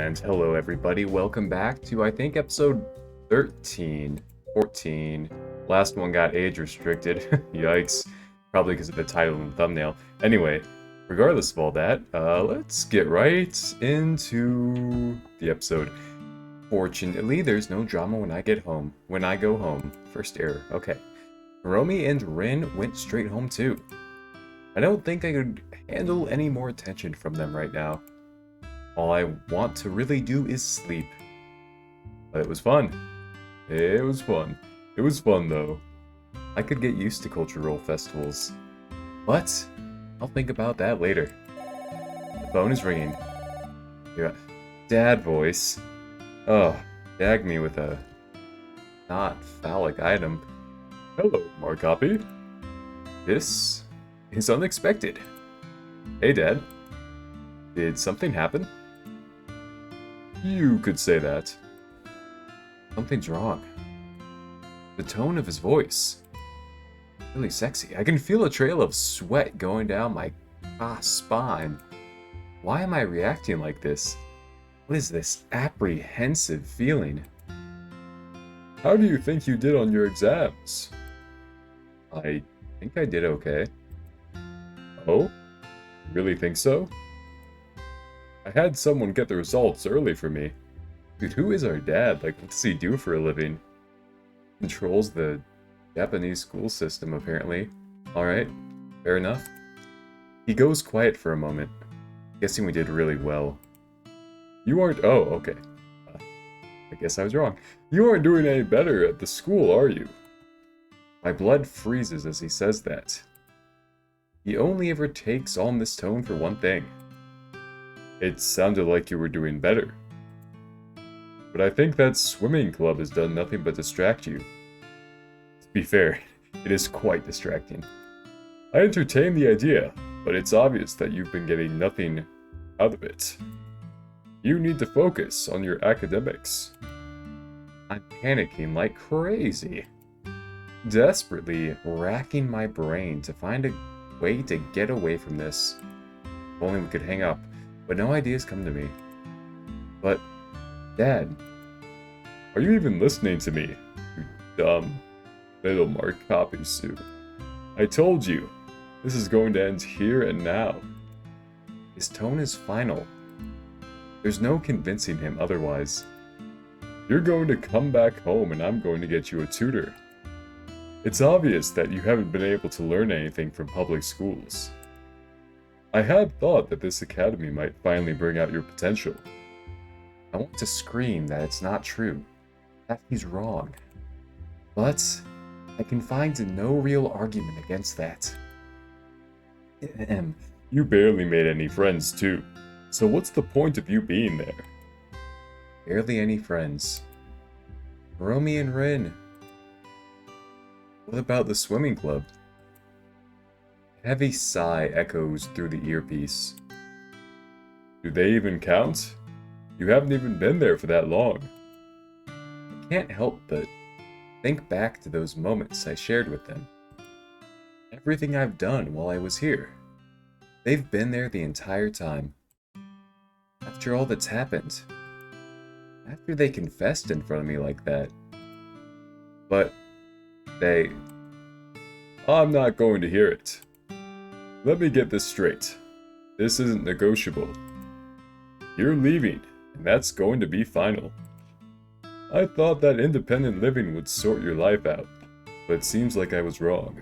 And hello everybody, welcome back to I think episode 13, 14. Last one got age restricted, yikes, probably because of the title and thumbnail. Anyway, regardless of all that, let's get right into the episode. Fortunately, there's no drama when I go home. First error, okay. Hiromi and Rin went straight home too. I don't think I could handle any more attention from them right now. All I want to really do is sleep. But it was fun. It was fun. It was fun though. I could get used to cultural festivals. But I'll think about that later. The phone is ringing. Yeah. Dad voice. Oh, dag me with a not phallic item. Hello, Markopi. This is unexpected. Hey, Dad. Did something happen? You could say that. Something's wrong. The tone of his voice. Really sexy. I can feel a trail of sweat going down my spine. Why am I reacting like this? What is this apprehensive feeling? How do you think you did on your exams? I think I did okay. Oh? You really think so? I had someone get the results early for me. Dude, who is our dad? Like, what does he do for a living? Controls the Japanese school system, apparently. Alright, fair enough. He goes quiet for a moment. Guessing we did really well. You aren't- oh, okay. I guess I was wrong. You aren't doing any better at the school, are you? My blood freezes as he says that. He only ever takes on this tone for one thing. It sounded like you were doing better. But I think that swimming club has done nothing but distract you. To be fair, it is quite distracting. I entertain the idea, but it's obvious that you've been getting nothing out of it. You need to focus on your academics. I'm panicking like crazy. Desperately racking my brain to find a way to get away from this. If only we could hang up. But no ideas come to me. But, Dad, are you even listening to me? You dumb little Markopi suit. I told you, this is going to end here and now. His tone is final. There's no convincing him otherwise. You're going to come back home and I'm going to get you a tutor. It's obvious that you haven't been able to learn anything from public schools. I had thought that this academy might finally bring out your potential. I want to scream that it's not true, that he's wrong. But I can find no real argument against that. You barely made any friends too, so what's the point of you being there? Barely any friends. Hiromi and Rin. What about the swimming club? A heavy sigh echoes through the earpiece. Do they even count? You haven't even been there for that long. I can't help but think back to those moments I shared with them. Everything I've done while I was here. They've been there the entire time. After all that's happened. After they confessed in front of me like that. But I'm not going to hear it. Let me get this straight. This isn't negotiable. You're leaving, and that's going to be final. I thought that independent living would sort your life out, but it seems like I was wrong.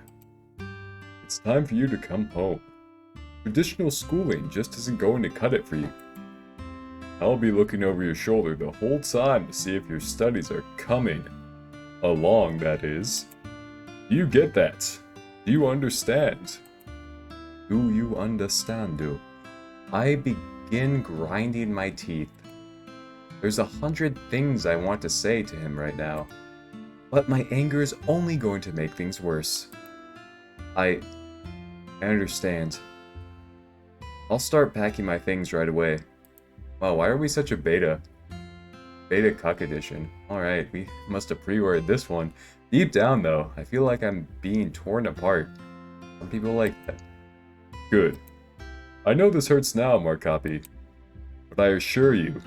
It's time for you to come home. Traditional schooling just isn't going to cut it for you. I'll be looking over your shoulder the whole time to see if your studies are coming along, that is. Do you get that? Do you understand? Do you understand? I begin grinding my teeth. There's 100 things I want to say to him right now, but my anger is only going to make things worse. I understand. I'll start packing my things right away. Wow, why are we such a beta? Beta cuck edition. Alright, we must have pre-ordered this one. Deep down though, I feel like I'm being torn apart. Some people like that. Good. I know this hurts now, Markopi, but I assure you,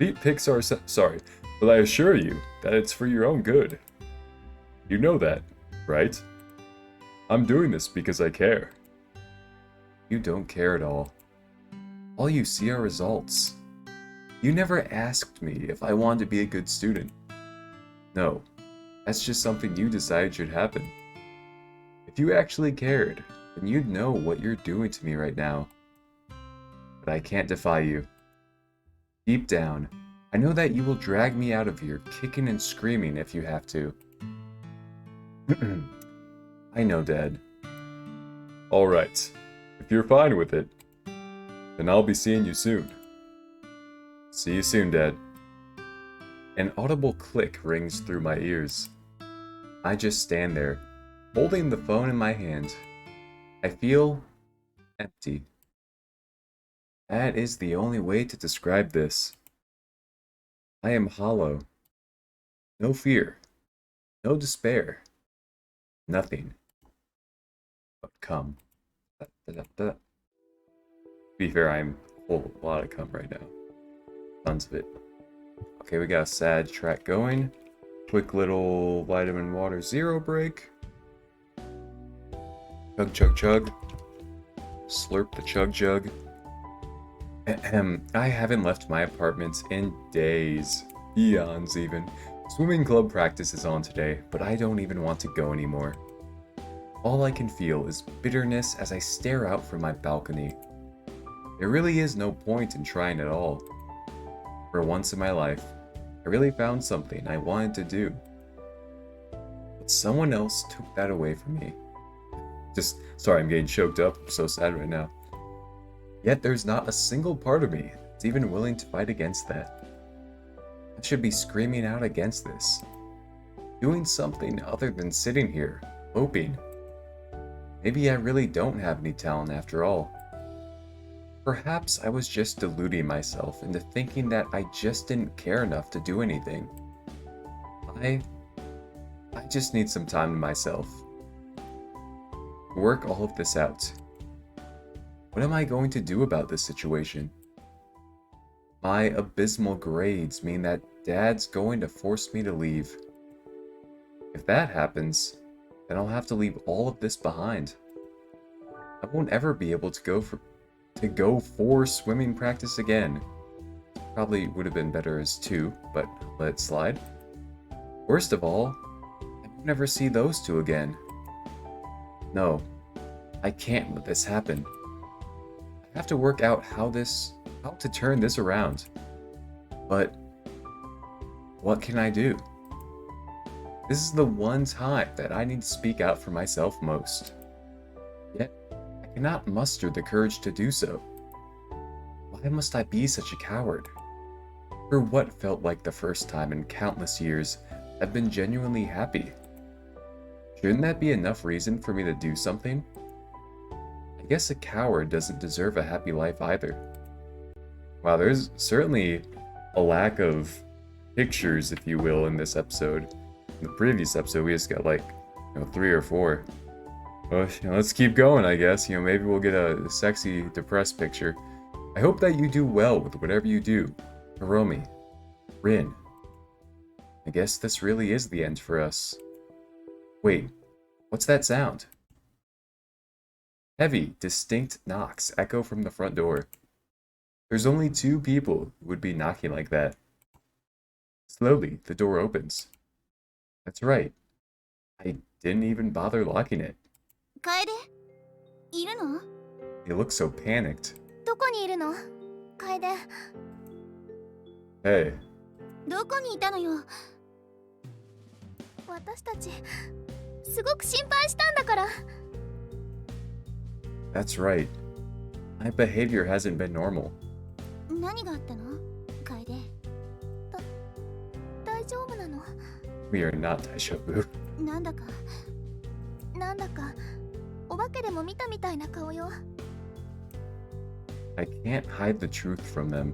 Feet pics are sorry, but I assure you that it's for your own good. You know that, right? I'm doing this because I care. You don't care at all. All you see are results. You never asked me if I wanted to be a good student. No, that's just something you decided should happen. If you actually cared, then you'd know what you're doing to me right now. But I can't defy you. Deep down, I know that you will drag me out of here kicking and screaming if you have to. I know, Dad. Alright, if you're fine with it, then I'll be seeing you soon. See you soon, Dad. An audible click rings through my ears. I just stand there, holding the phone in my hand. I feel empty. That is the only way to describe this. I am hollow. No fear. No despair. Nothing. But cum. To be fair, I'm full of a lot of cum right now. Tons of it. Okay, we got a sad track going. Quick little vitamin water zero break. Chug, chug, chug. Slurp the chug jug. I haven't left my apartment in days. Eons, even. Swimming club practice is on today, but I don't even want to go anymore. All I can feel is bitterness as I stare out from my balcony. There really is no point in trying at all. For once in my life, I really found something I wanted to do. But someone else took that away from me. Sorry, I'm getting choked up. I'm so sad right now. Yet there's not a single part of me that's even willing to fight against that. I should be screaming out against this. Doing something other than sitting here, hoping. Maybe I really don't have any talent after all. Perhaps I was just deluding myself into thinking that I just didn't care enough to do anything. I just need some time to myself. Work all of this out. What am I going to do about this situation? My abysmal grades mean that Dad's going to force me to leave. If that happens, then I'll have to leave all of this behind. I won't ever be able to go for swimming practice again. Probably would have been better as 2, but let it slide. Worst of all, I won't ever see those 2 again. No, I can't let this happen. I have to work out how to turn this around. But what can I do? This is the one time that I need to speak out for myself most. Yet, I cannot muster the courage to do so. Why must I be such a coward? For what felt like the first time in countless years I've been genuinely happy. Shouldn't that be enough reason for me to do something? I guess a coward doesn't deserve a happy life either. Wow, there's certainly a lack of pictures, if you will, in this episode. In the previous episode, we just got like, 3 or 4. Well, let's keep going, I guess. Maybe we'll get a sexy, depressed picture. I hope that you do well with whatever you do. Hiromi. Rin. I guess this really is the end for us. Wait, what's that sound? Heavy, distinct knocks echo from the front door. There's only 2 people who would be knocking like that. Slowly, the door opens. That's right. I didn't even bother locking it. Kaede? いるの? They look so panicked. どこにいるの? Kaede. Hey. どこにいたのよ? 私たちすごく心配したんだから. That's right. My behavior hasn't been normal. 何があったの? Kaede. 大丈夫なの? We are not daijoubu. なんだかお化けでも見たみたいな顔よ. I can't hide the truth from them.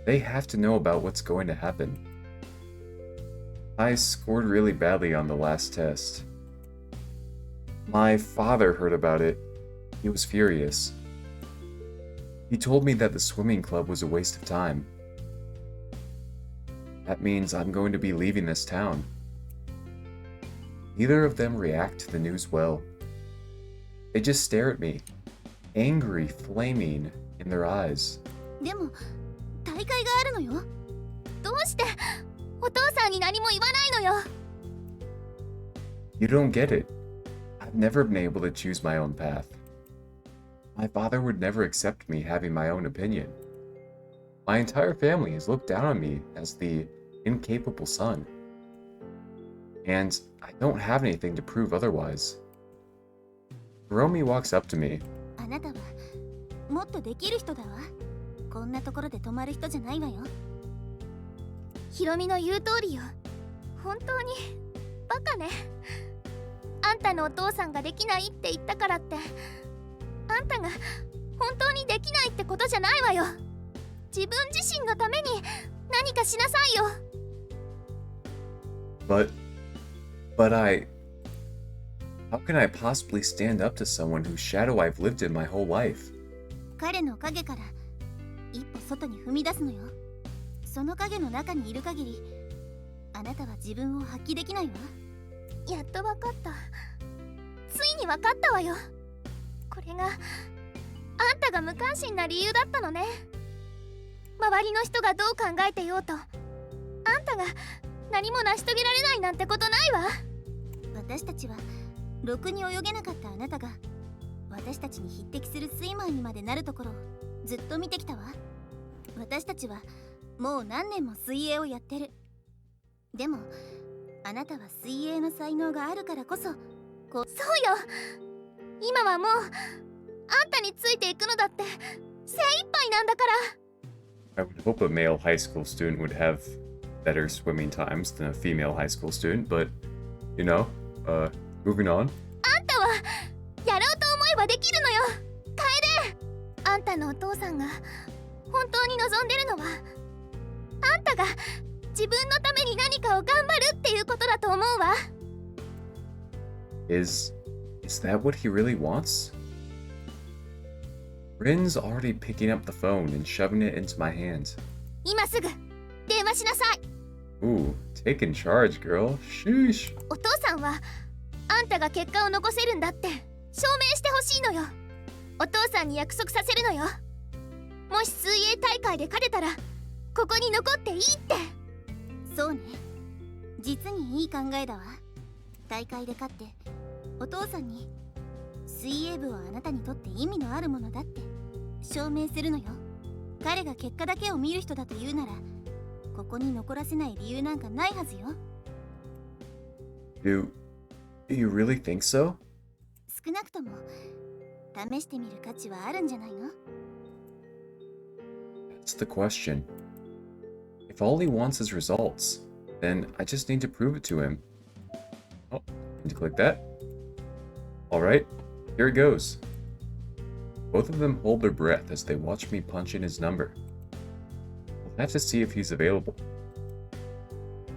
They have to know about what's going to happen. I scored really badly on the last test. My father heard about it. He was furious. He told me that the swimming club was a waste of time. That means I'm going to be leaving this town. Neither of them react to the news well. They just stare at me, angry, flaming in their eyes. でも大会があるのよ。どうしてお父さんに何も言わないのよ。 You don't get it. I've never been able to choose my own path. My father would never accept me having my own opinion. My entire family has looked down on me as the incapable son. And I don't have anything to prove otherwise. Hiromi walks up to me. あなたはもっとできる人だわ。こんなところで止まる人じゃないわよ。ヒロミの言う通りよ。本当にバカね。あんたのお父さんができないって言ったからってあんたが本当にできないってことじゃないわよ。自分自身のために何かしなさいよ。 But how can I possibly stand up to someone whose shadow I've lived in my whole life? 彼の影から一歩外に踏み出すのよ。その影の中にいる限りあなたは自分を発揮できないわ。やっとわかった。ついにわかったわよ。これがあんたが無関心な理由だったのね。周りの人がどう考えてようとあんたが何も成し遂げられないなんてことないわ。私たちはろくに泳げなかったあなたが私たちに匹敵するスイマーにまでなるところをずっと見てきたわ。私たちはもう何年も水泳をやってる。でもあなたは水泳の才能があるからこそそうよ。今はもうあんたについていくのだって精一杯なんだから。 I would hope a male high school student would have better swimming times than a female high school student, but, you know, moving on. あんたはやろうと思えばできるのよ。楓。あんたのお父さんが本当に望んでるのはあんたが自分のために何かを頑張るっていうことだと思うわ。 Is that what he really wants? Rin's already picking up the phone and shoving it into my hand. 今すぐ電話しなさい。 Ooh, taking charge, girl. Sheesh. お父さんはあんたが結果を残せるんだって証明してほしいのよ。お父さんに約束させるのよ。もし水泳大会で勝てたらここに残っていいって。そうね、実にいい考えだわ。大会で勝ってお父さんに水泳部はあなたにとって意味のあるものだって証明するのよ。彼が結果だけを見る人だと言うならここに残らせない理由なんかないはずよ。 Do you really think so? 少なくとも試してみる価値はあるんじゃないの？ That's the question. If all he wants is results, then I just need to prove it to him. Oh, need to click that. Alright, here it goes. Both of them hold their breath as they watch me punch in his number. We'll have to see if he's available.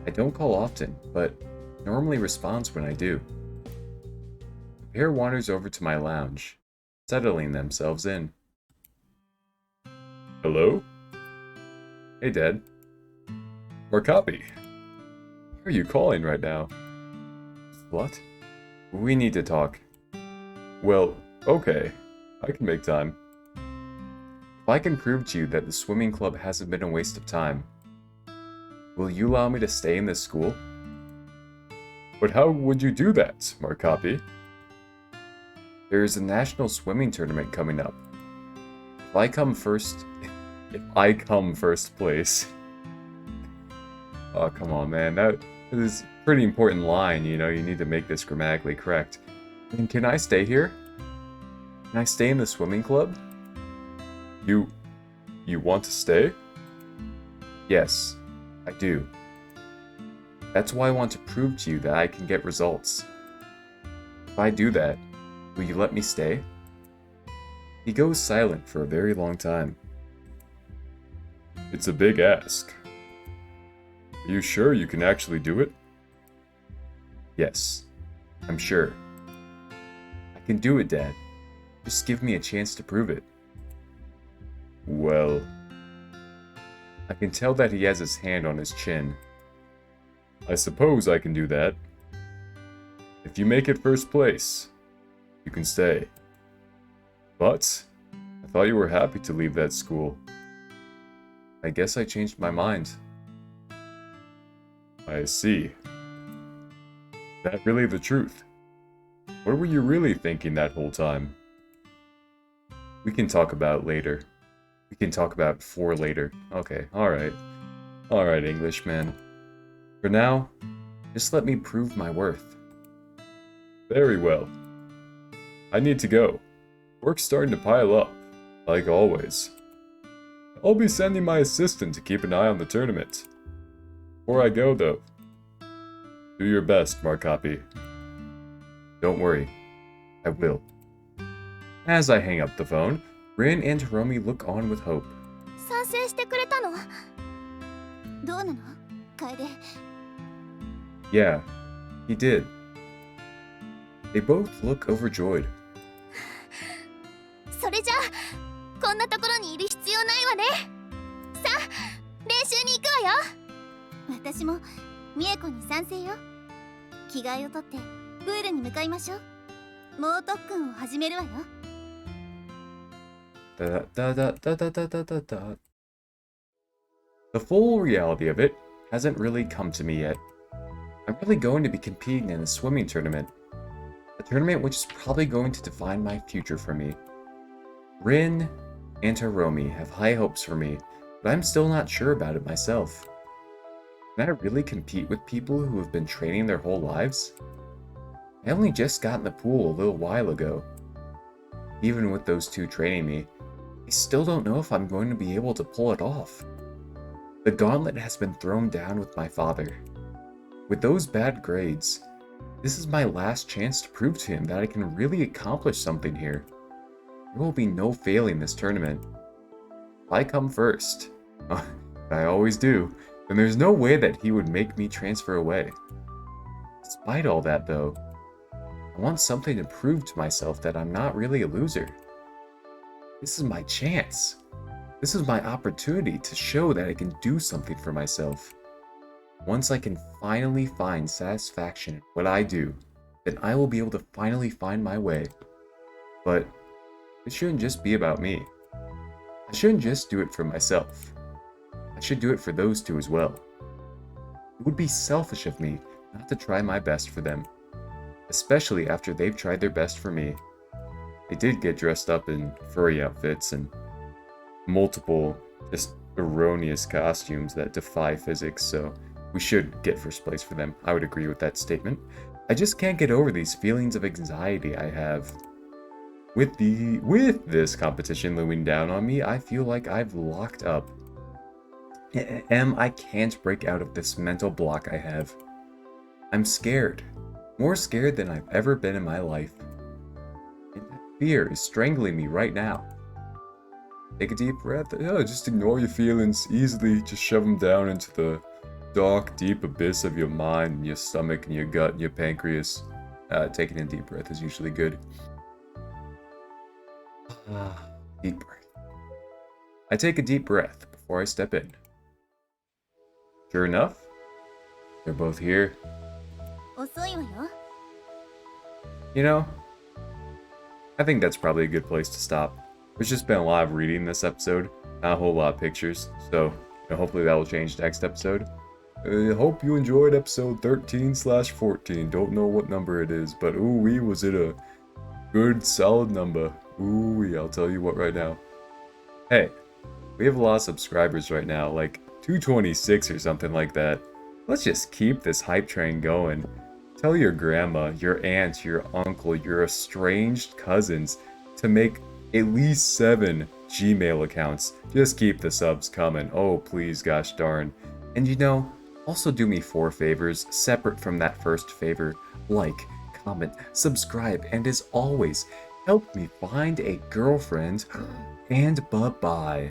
I don't call often, but normally responds when I do. The pair wanders over to my lounge, settling themselves in. Hello? Hey, Dad. Or copy. Why are you calling right now? What? We need to talk. Well, okay. I can make time. If I can prove to you that the swimming club hasn't been a waste of time, will you allow me to stay in this school? But how would you do that, Markapi? There is a national swimming tournament coming up. If I come first place. Oh, come on, man. That is a pretty important line, you know. You need to make this grammatically correct. And can I stay here? Can I stay in the swimming club? You want to stay? Yes, I do. That's why I want to prove to you that I can get results. If I do that, will you let me stay? He goes silent for a very long time. It's a big ask. Are you sure you can actually do it? Yes, I'm sure. I can do it, Dad. Just give me a chance to prove it. Well, I can tell that he has his hand on his chin. I suppose I can do that. If you make it first place, you can stay. But I thought you were happy to leave that school. I guess I changed my mind. I see. Is that really the truth? What were you really thinking that whole time? We can talk about it later. We can talk about it for later. Okay, alright. Alright, Englishman. For now, just let me prove my worth. Very well. I need to go. Work's starting to pile up, like always. I'll be sending my assistant to keep an eye on the tournament. Before I go, though, do your best, Markapi. Don't worry, I will. As I hang up the phone, Rin and Hiromi look on with hope. 賛成してくれたの？どうなの？楓。Yeah, he did. They both look overjoyed. それじゃあこんなところにいる必要ないわね。さあ練習に行くわよ。私も美恵子に賛成よ。着替えを取ってプールに向かいましょう。猛特訓を始めるわよ。Da, da, da, da, da, da, da, da, da. The full reality of it hasn't really come to me yet. I'm really going to be competing in a swimming tournament. A tournament which is probably going to define my future for me. Rin and Hiromi have high hopes for me, but I'm still not sure about it myself. Can I really compete with people who have been training their whole lives? I only just got in the pool a little while ago. Even with those two training me, I still don't know if I'm going to be able to pull it off. The gauntlet has been thrown down with my father. With those bad grades, this is my last chance to prove to him that I can really accomplish something here. There will be no failing this tournament. If I come first, I always do, then there's no way that he would make me transfer away. Despite all that though, I want something to prove to myself that I'm not really a loser. This is my chance. This is my opportunity to show that I can do something for myself. Once I can finally find satisfaction in what I do, then I will be able to finally find my way. But it shouldn't just be about me. I shouldn't just do it for myself. I should do it for those two as well. It would be selfish of me not to try my best for them, especially after they've tried their best for me. They did get dressed up in furry outfits and multiple just erroneous costumes that defy physics, so we should get first place for them. I would agree with that statement. I just can't get over these feelings of anxiety I have. With this competition looming down on me, I feel like I've locked up. I can't break out of this mental block I have. I'm scared. More scared than I've ever been in my life. And that fear is strangling me right now. Take a deep breath. Yeah, just ignore your feelings easily. Just shove them down into the dark, deep abyss of your mind, and your stomach, and your gut, and your pancreas. Taking a deep breath is usually good. Deep breath. I take a deep breath before I step in. Sure enough, they're both here. 遅いわよ。You know, I think that's probably a good place to stop. There's just been a lot of reading this episode, not a whole lot of pictures, so hopefully that will change next episode. I hope you enjoyed episode 13/14. Don't know what number it is, but ooh-wee, was it a good, solid number. Ooh-wee, I'll tell you what right now. Hey, we have a lot of subscribers right now, like 226 or something like that. Let's just keep this hype train going. Tell your grandma, your aunt, your uncle, your estranged cousins to make at least 7 Gmail accounts. Just keep the subs coming. Oh, please, gosh darn. And also do me 4 favors separate from that first favor. Like, comment, subscribe, and as always, help me find a girlfriend. And bye-bye.